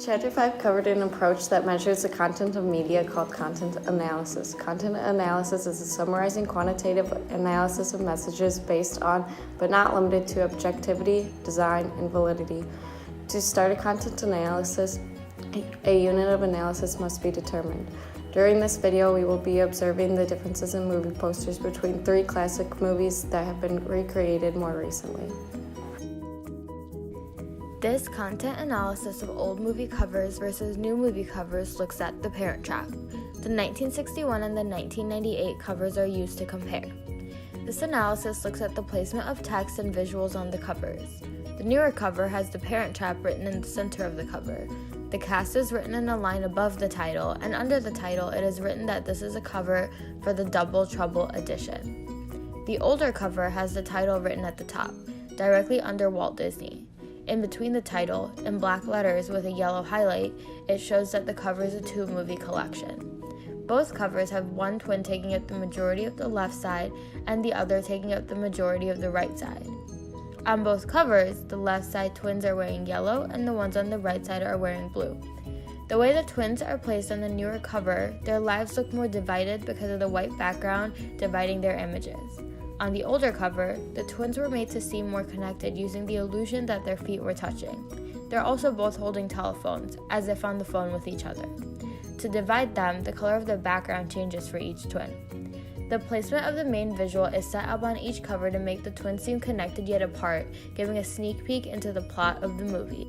Chapter 5 covered an approach that measures the content of media called content analysis. Content analysis is a summarizing quantitative analysis of messages based on, but not limited to, objectivity, design, and validity. To start a content analysis, a unit of analysis must be determined. During this video, we will be observing the differences in movie posters between 3 classic movies that have been recreated more recently. This content analysis of old movie covers versus new movie covers looks at the Parent Trap. The 1961 and the 1998 covers are used to compare. This analysis looks at the placement of text and visuals on the covers. The newer cover has the Parent Trap written in the center of the cover. The cast is written in a line above the title, and under the title it is written that this is a cover for the Double Trouble edition. The older cover has the title written at the top, directly under Walt Disney. In between the title, in black letters with a yellow highlight, it shows that the cover is a 2-movie collection. Both covers have one twin taking up the majority of the left side and the other taking up the majority of the right side. On both covers, the left side twins are wearing yellow and the ones on the right side are wearing blue. The way the twins are placed on the newer cover, their lives look more divided because of the white background dividing their images. On the older cover, the twins were made to seem more connected using the illusion that their feet were touching. They're also both holding telephones, as if on the phone with each other. To divide them, the color of the background changes for each twin. The placement of the main visual is set up on each cover to make the twins seem connected yet apart, giving a sneak peek into the plot of the movie.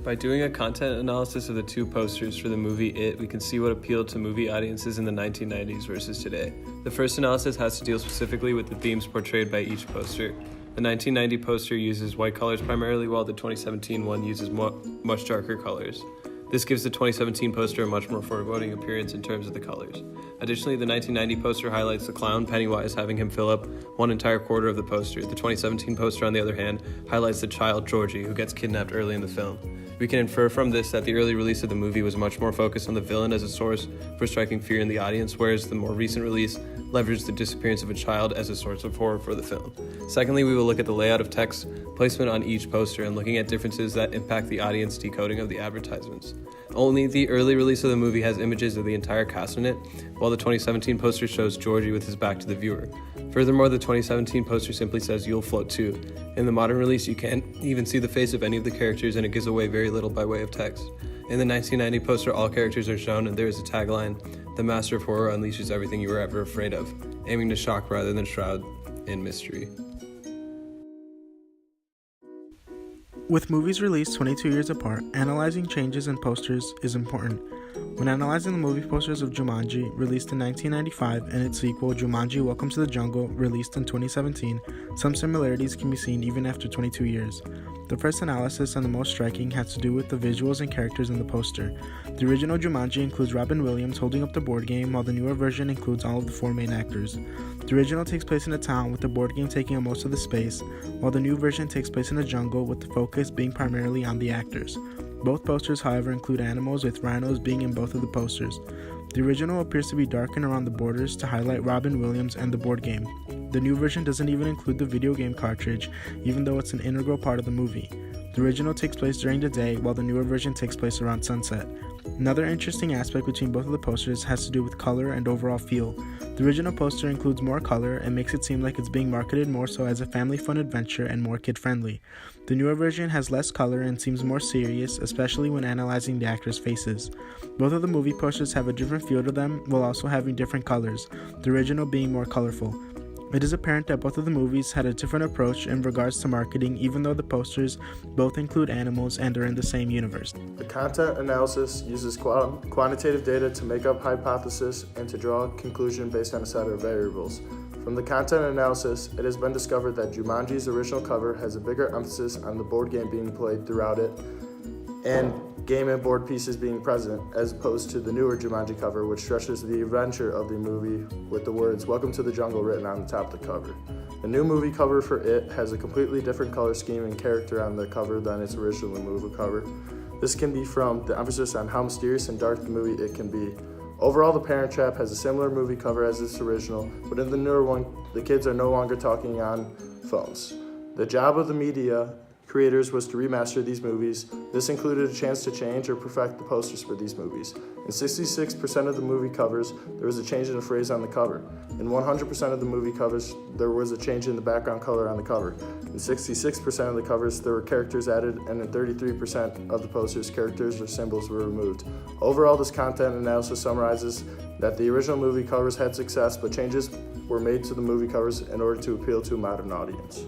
By doing a content analysis of the 2 posters for the movie It, we can see what appealed to movie audiences in the 1990s versus today. The first analysis has to deal specifically with the themes portrayed by each poster. The 1990 poster uses white colors primarily, while the 2017 one uses much darker colors. This gives the 2017 poster a much more foreboding appearance in terms of the colors. Additionally, the 1990 poster highlights the clown Pennywise, having him fill up one entire quarter of the poster. The 2017 poster, on the other hand, highlights the child Georgie, who gets kidnapped early in the film. We can infer from this that the early release of the movie was much more focused on the villain as a source for striking fear in the audience, whereas the more recent release leveraged the disappearance of a child as a source of horror for the film. Secondly, we will look at the layout of text placement on each poster and looking at differences that impact the audience decoding of the advertisements. Only the early release of the movie has images of the entire cast in it, while the 2017 poster shows Georgie with his back to the viewer. Furthermore, the 2017 poster simply says "You'll float too." In the modern release, you can't even see the face of any of the characters, and it gives away very little by way of text. In the 1990 poster, all characters are shown, and there is a tagline: "The master of horror unleashes everything you were ever afraid of," aiming to shock rather than shroud in mystery. With movies released 22 years apart, analyzing changes in posters is important. When analyzing the movie posters of Jumanji, released in 1995, and its sequel, Jumanji: Welcome to the Jungle, released in 2017, some similarities can be seen even after 22 years. The first analysis, and the most striking, has to do with the visuals and characters in the poster. The original Jumanji includes Robin Williams holding up the board game, while the newer version includes all of the 4 main actors. The original takes place in a town, with the board game taking up most of the space, while the new version takes place in a jungle, with the focus being primarily on the actors. Both posters, however, include animals, with rhinos being in both of the posters. The original appears to be darkened around the borders to highlight Robin Williams and the board game. The new version doesn't even include the video game cartridge, even though it's an integral part of the movie. The original takes place during the day, while the newer version takes place around sunset. Another interesting aspect between both of the posters has to do with color and overall feel. The original poster includes more color and makes it seem like it's being marketed more so as a family fun adventure and more kid-friendly. The newer version has less color and seems more serious, especially when analyzing the actors' faces. Both of the movie posters have a different feel to them, while also having different colors, the original being more colorful. It is apparent that both of the movies had a different approach in regards to marketing, even though the posters both include animals and are in the same universe. The content analysis uses quantitative data to make up hypothesis and to draw a conclusion based on a set of variables. From the content analysis, it has been discovered that Jumanji's original cover has a bigger emphasis on the board game being played throughout it and game and board pieces being present, as opposed to the newer Jumanji cover, which stresses the adventure of the movie with the words "Welcome to the Jungle" written on the top of the cover. The new movie cover for It has a completely different color scheme and character on the cover than its original movie cover. This can be from the emphasis on how mysterious and dark the movie It can be. Overall, The Parent Trap has a similar movie cover as its original, but in the newer one, the kids are no longer talking on phones. The job of the media creators was to remaster these movies. This included a chance to change or perfect the posters for these movies. In 66% of the movie covers, there was a change in a phrase on the cover. In 100% of the movie covers, there was a change in the background color on the cover. In 66% of the covers, there were characters added, and in 33% of the posters, characters or symbols were removed. Overall, this content analysis summarizes that the original movie covers had success, but changes were made to the movie covers in order to appeal to a modern audience.